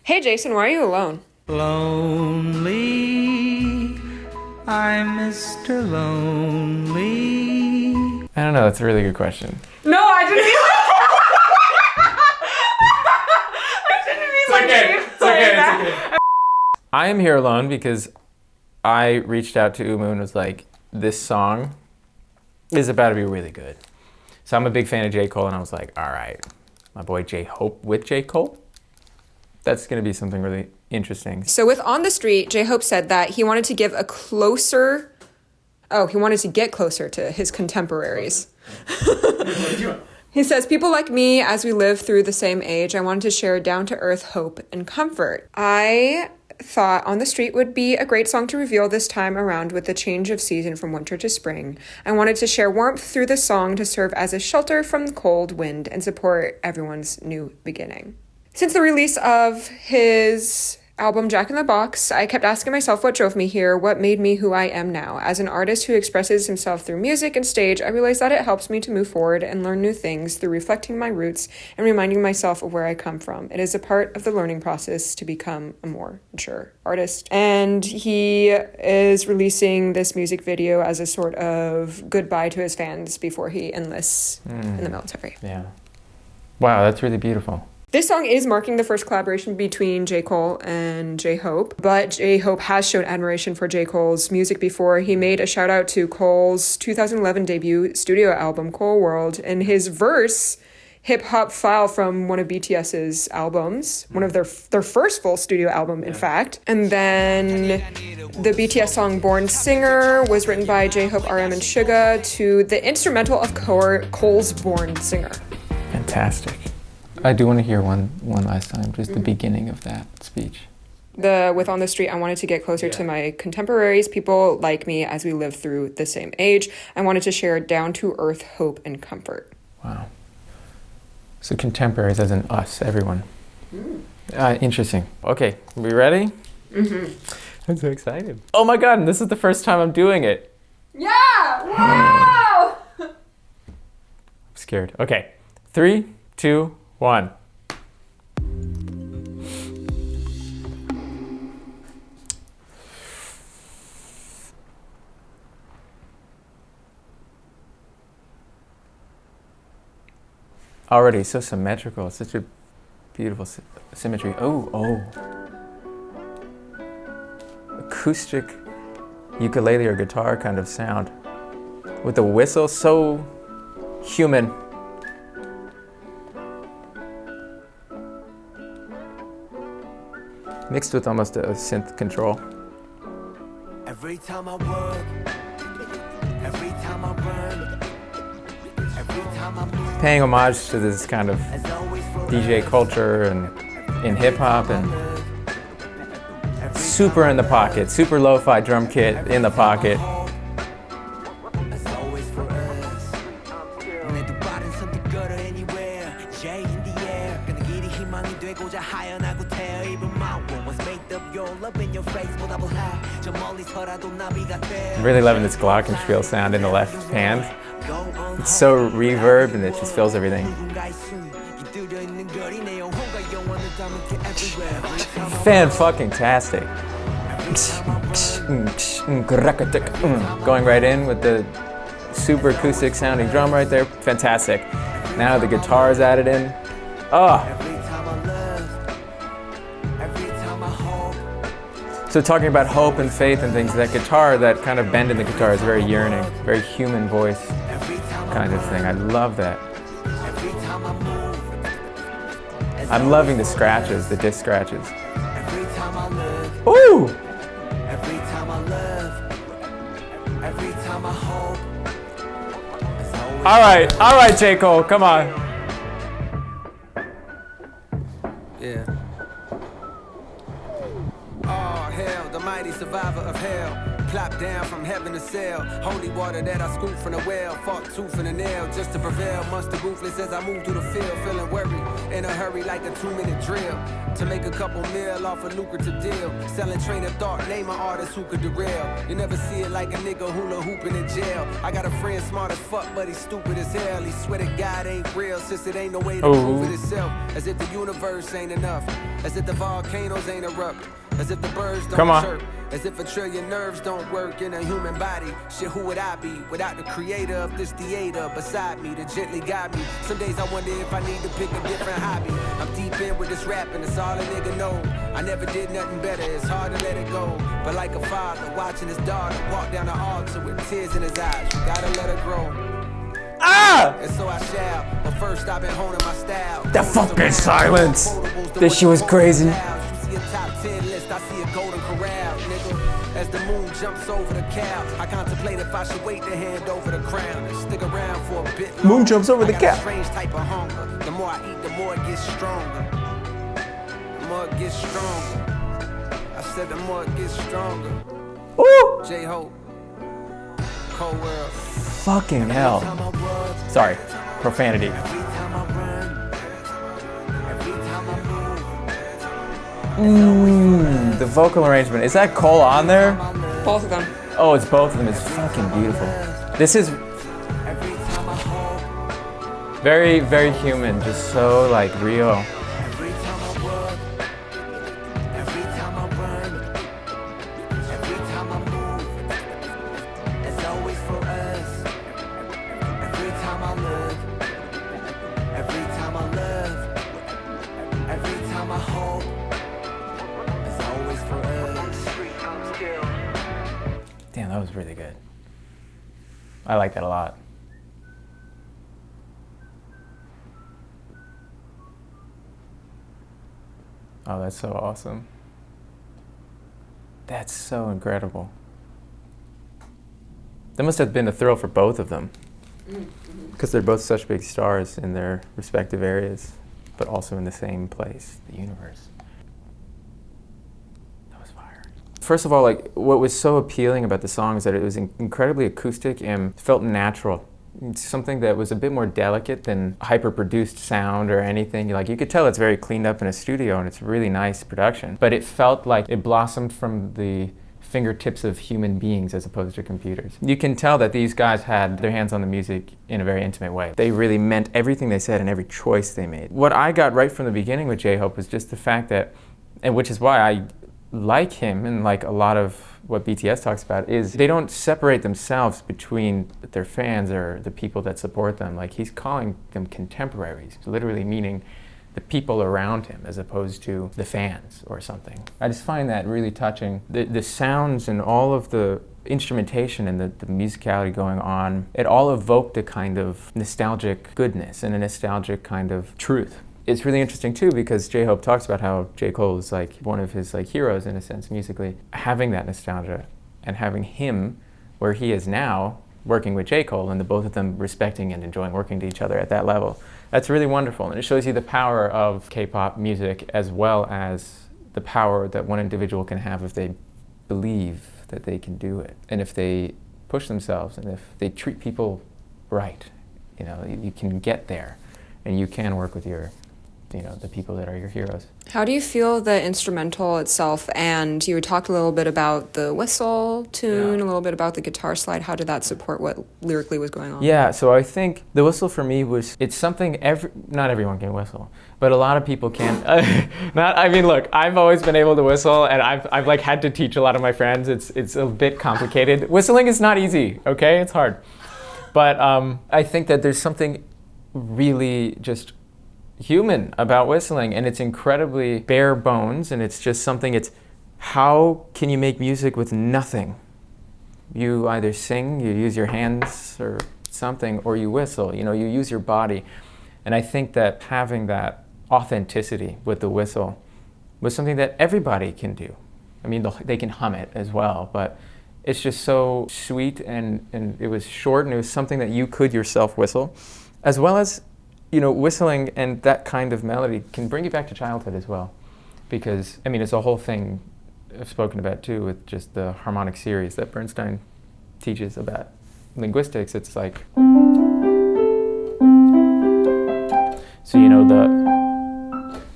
Hey Jason, why are you alone? Lonely, I'm Mr. Lonely. I don't know, that's a really good question. No, I didn't mean It's okay. I am here alone because I reached out to Umu and was like, this song is about to be really good. So I'm a big fan of J. Cole and I was like, all right, my boy J-Hope with J. Cole. That's gonna be something really interesting. So with On the Street, J-Hope said that he wanted to get closer to his contemporaries. He says, people like me, as we live through the same age, I wanted to share down-to-earth hope and comfort. I thought On the Street would be a great song to reveal this time around with the change of season from winter to spring. I wanted to share warmth through the song to serve as a shelter from the cold wind and support everyone's new beginning. Since the release of his album Jack in the Box, I kept asking myself what drove me here, what made me who I am now. As an artist who expresses himself through music and stage, I realized that it helps me to move forward and learn new things through reflecting my roots and reminding myself of where I come from. It is a part of the learning process to become a more mature artist. And he is releasing this music video as a sort of goodbye to his fans before he enlists in the military. Yeah. Wow, that's really beautiful. This song is marking the first collaboration between J. Cole and J-Hope, but J-Hope has shown admiration for J. Cole's music before. He made a shout out to Cole's 2011 debut studio album, Cole World, and his verse, Hip Hop File from one of BTS's albums, one of their first full studio album, in fact. And then the BTS song Born Singer was written by J-Hope, RM, and Suga to the instrumental of Cole's Born Singer. Fantastic. I do want to hear one last time, just the beginning of that speech. With On the Street, I wanted to get closer to my contemporaries, people like me as we live through the same age. I wanted to share down-to-earth hope and comfort. Wow. So contemporaries as in us, everyone. Interesting. Okay, we ready? Mm-hmm. I'm so excited. Oh my God, and this is the first time I'm doing it. Yeah! Wow! I'm scared. Okay, 3, 2, 1. Already so symmetrical, such a beautiful symmetry. Oh. Acoustic ukulele or guitar kind of sound. With the whistle, so human. Mixed with almost a synth control. Every time I work, every time I run, every time I move. Paying homage to this kind of DJ culture and in hip hop and super in the pocket, super lo-fi drum kit in the pocket. I'm really loving this glockenspiel sound in the left hand. It's so reverb and it just fills everything. Fan-fucking-tastic. Going right in with the super acoustic sounding drum right there. Fantastic. Now the guitar's added in. Oh. So talking about hope and faith and things, that guitar, that kind of bend in the guitar is very yearning, very human voice kind of thing. I love that. I'm loving the scratches, the disc scratches. Ooh! All right, J. Cole, come on. Yeah. Oh, hell, the mighty survivor of hell. Plop down from heaven to sail. Holy water that I scoop from the well. Fought tooth and a nail just to prevail. Monster ruthless as I move through the field. Feeling worried, in a hurry like a 2-minute drill. To make a couple mil off a lucrative deal. Selling train of thought, name an artist who could derail. You never see it like a nigga hula hooping in jail. I got a friend smart as fuck, but he's stupid as hell. He swear to God ain't real, since it ain't no way to prove it itself. As if the universe ain't enough. As if the volcanoes ain't erupt. As if the birds don't chirp. As if a trillion nerves don't work in a human body. Shit, who would I be without the creator of this theater beside me to gently guide me? Some days I wonder if I need to pick a different hobby. I'm deep in with this rapping, it's all a nigga know. I never did nothing better, it's hard to let it go. But like a father watching his daughter walk down the altar with tears in his eyes, you gotta let her grow. And so I shall, but first I've been honing my style. The fucking silence. This shit was crazy. You see a top 10 list, I see a golden corral, nigga. As the moon jumps over the cow, I contemplate if I should wait to hand over the crown and stick around for a bit longer. Moon jumps over the I got cow. a strange type of hunger. The more I eat, the more it gets stronger. The more it gets stronger. I said the more it gets stronger. Woo! J-Hope, Cold World. Fucking hell. Sorry, profanity. Every time I run, every time I move. The vocal arrangement. Is that Cole on there? Both of them. Oh, it's both of them. It's fucking beautiful. This is Every time I hope, very, very human. Just so like real. every time I work, every time I run, every time I move, it's always for us. Every time I look, every time I love, every time I hope, it's always for us. Damn, that was really good. I like that a lot. Oh, that's so awesome. That's so incredible. That must have been a thrill for both of them. Because they're both such big stars in their respective areas, but also in the same place, the universe. That was fire. First of all, like, what was so appealing about the song is that it was incredibly acoustic and felt natural. It's something that was a bit more delicate than hyper-produced sound or anything. Like, you could tell it's very cleaned up in a studio and it's a really nice production. But it felt like it blossomed from the fingertips of human beings as opposed to computers. You can tell that these guys had their hands on the music in a very intimate way. They really meant everything they said and every choice they made. What I got right from the beginning with J-Hope was just the fact that, and which is why I like him and like a lot of what BTS talks about, is they don't separate themselves between their fans or the people that support them. Like, he's calling them contemporaries, literally meaning the people around him as opposed to the fans or something. I just find that really touching. The sounds and all of the instrumentation and the musicality going on, it all evoked a kind of nostalgic goodness and a nostalgic kind of truth. It's really interesting too because J-Hope talks about how J. Cole is like one of his like heroes in a sense musically. Having that nostalgia and having him where he is now working with J. Cole and the both of them respecting and enjoying working to each other at that level. That's really wonderful, and it shows you the power of K-pop music as well as the power that one individual can have if they believe that they can do it, and if they push themselves, and if they treat people right. You know, you can get there, and you can work with your, you know, the people that are your heroes. How do you feel the instrumental itself? And you talked a little bit about the whistle tune, a little bit about the guitar slide. How did that support what lyrically was going on? Yeah, so I think the whistle for me was, it's something not everyone can whistle, but a lot of people can. I mean, look, I've always been able to whistle, and I've like had to teach a lot of my friends. It's a bit complicated. Whistling is not easy, okay? It's hard. But I think that there's something really just human about whistling, and it's incredibly bare bones, and it's just something, it's how can you make music with nothing? You either sing, you use your hands or something, or you whistle, you know, you use your body. And I think that having that authenticity with the whistle was something that everybody can do. I mean, they can hum it as well, but it's just so sweet, and it was short, and it was something that you could yourself whistle, as well as, you know, whistling and that kind of melody can bring you back to childhood as well. Because, I mean, it's a whole thing have spoken about too with just the harmonic series that Bernstein teaches about linguistics. It's like, so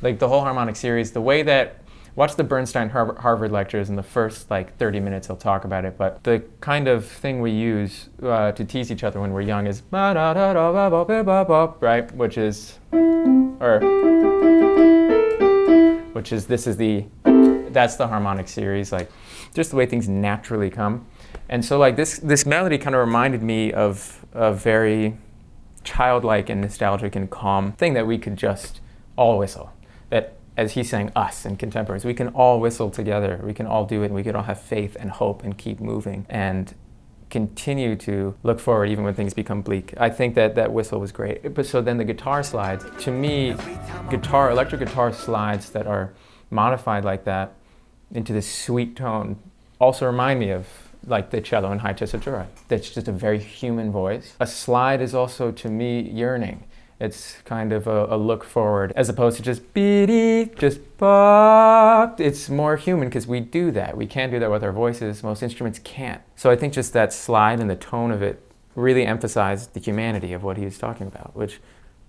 the whole harmonic series, the way that, watch the Bernstein Harvard lectures, in the first 30 minutes he'll talk about it, but the kind of thing we use to tease each other when we're young is right, which is that's the harmonic series, just the way things naturally come. And so this melody kind of reminded me of a very childlike and nostalgic and calm thing that we could just all whistle. That, as he's saying, us and contemporaries, we can all whistle together, we can all do it, and we can all have faith and hope and keep moving and continue to look forward even when things become bleak. I think that whistle was great. But so then the guitar slides, to me, electric guitar slides that are modified like that into this sweet tone also remind me of the cello in High Tessitura. That's just a very human voice. A slide is also, to me, yearning. It's kind of a look forward, as opposed to just beady, just pop. It's more human because we do that. We can't do that with our voices. Most instruments can't. So I think just that slide and the tone of it really emphasized the humanity of what he was talking about, which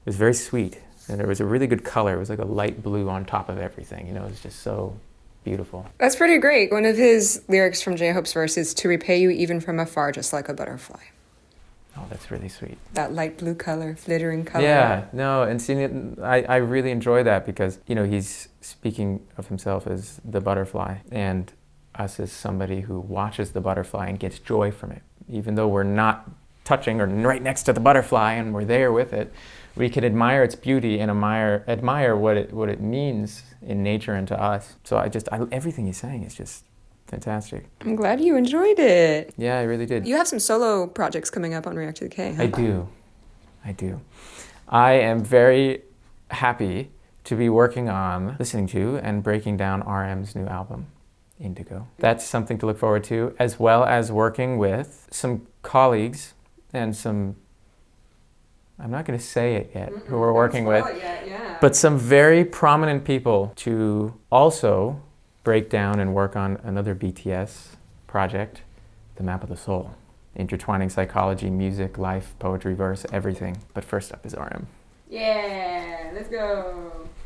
was very sweet. And there was a really good color. It was like a light blue on top of everything. It was just so beautiful. That's pretty great. One of his lyrics from J-Hope's verse is, "To repay you even from afar, just like a butterfly." Oh, that's really sweet. That light blue color, flittering color. Yeah, no, and seeing it, I really enjoy that because, he's speaking of himself as the butterfly and us as somebody who watches the butterfly and gets joy from it. Even though we're not touching or right next to the butterfly and we're there with it, we can admire its beauty and admire what it means in nature and to us. So everything he's saying is just fantastic. I'm glad you enjoyed it. Yeah, I really did. You have some solo projects coming up on React to the K, huh? I do. I am very happy to be working on listening to and breaking down RM's new album, Indigo. That's something to look forward to, as well as working with some colleagues and some, I'm not going to say it yet, who we're working with, but some very prominent people to also break down and work on another BTS project, The Map of the Soul, intertwining psychology, music, life, poetry, verse, everything. But first up is RM. Yeah, let's go.